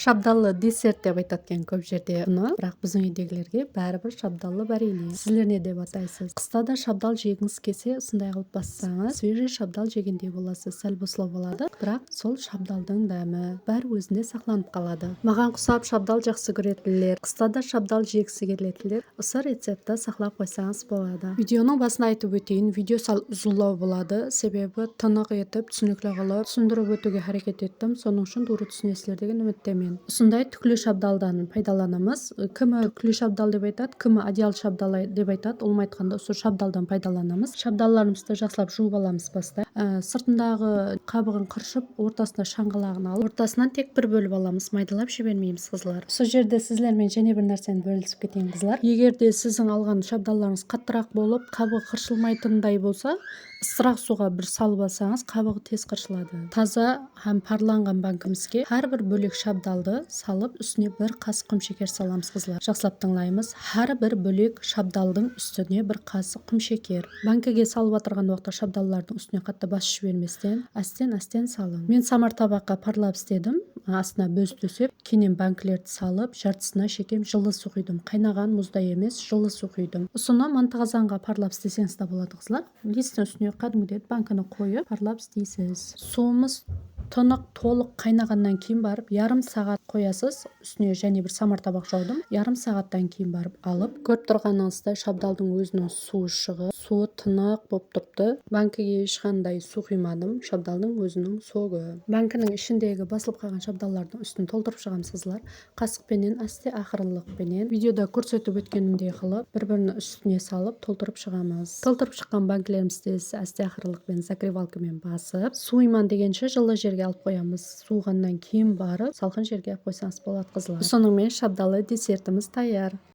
Шабдалы десерт деп айтат экен көп жерде буну, бирок биздин үйдөгүлөргө баары шабдалы варенье. Силер эмне деп атайсыз? Кыска да шабдал жегиңиз келсе, ушундай кылып бассаңыз, свежий шабдал жегендей болосуз. Сәл босоло болот, бирок сол шабдалдын дәми баары өзүндө сакталып калады. Мага кусап шабдал жакшы көрөт элелер, кыска да шабдал жегиси келет элелер, ошол рецептти сактап койсоңуз болот. Видеонун башында айтып өтөйүн, видео сал узунлоо болот, себеби тынык этип, түшүнүктүү кылып түшүндүрүп өтүүгө аракет эттим. Сонун үчүн туура түшүнөсүздөр деген үмүттөмүн. Ушундай түклүү шабдалдан пайдаланабыз. Кими түклүү шабдал деп айтат, кими одеял шабдалы деп айтат. Улам айтканда ушул шабдалдан пайдаланабыз. Шабдалларыбызды жакшылап жууп алабыз баста. Сыртындагы кабыгын кыршып, ортосуна шаңгылагын алып, ортосунан тек бир бөлүп аламыз. Майдалап жибермейбиз, кызлар. Ушул жерде сиздер менен жана бир нерсени бөлүшүп кетейин, кызлар. Эгерде сиздин алган шабдалларыңыз каттыраак болуп, кабыгы кыршылмайтындай болсо, ысыраак сууга бир салып алсаңыз, кабыгы тез кыршылат. Таза һәм парланган банкабызга ар бир бөлөк шабдалды салып, үстүнө бир касык кум шекер салабыз, кызлар. Жакшылап тыңлайбыз. Ар бир бөлөк шабдалдын үстүнө бир касык кум шекер. Банкага салып атырган убакта шабдаллардын үстүнө катта басып жиберместен, астен салың. Мен самар табакка парлап истедим. Астына бөз төсөп, кийин банкалерди салып, жартысына шекем жылы суу куйдум. Кайнаган муздай эмес, жылы суу куйдум. Ошону манты казанга парлап истесеңиз да болот, кызлар. Листин үстүнө кадимгидей банканы коюп, парлап истейсиз. Суумуз тынык, толук кайнагандан кийин барып, ярым саат коясыз. Үстүнө және бир самар табак жаудум. Ярым сааттан кийин барып алып, көрүп турганыңыздай шабдалдын өзүнүн суу чыгып, суу тынык болуп турупту. Банкага эч кандай суу куймадым, шабдалдын өзүнүн соогу. Банканын ичиндеги басылып калган шабдаллардын үстүн толтуруп чыгабыз, кызлар. Касык менен асти акырылык менен видеодо көрсөтүп өткөнүмдөй кылып, бири-биринин үстүнө салып толтуруп чыгабыз. Толтуруп чыккан банкалерибизди асти акырылык менен закрывалка менен басып, сууйман дегенче жылы жерге алып коебуз. Суугандан кийин барып, салкын жерге алып койсоңуз болот, кызлар. Ошону менен шабдалы десертибиз даяр.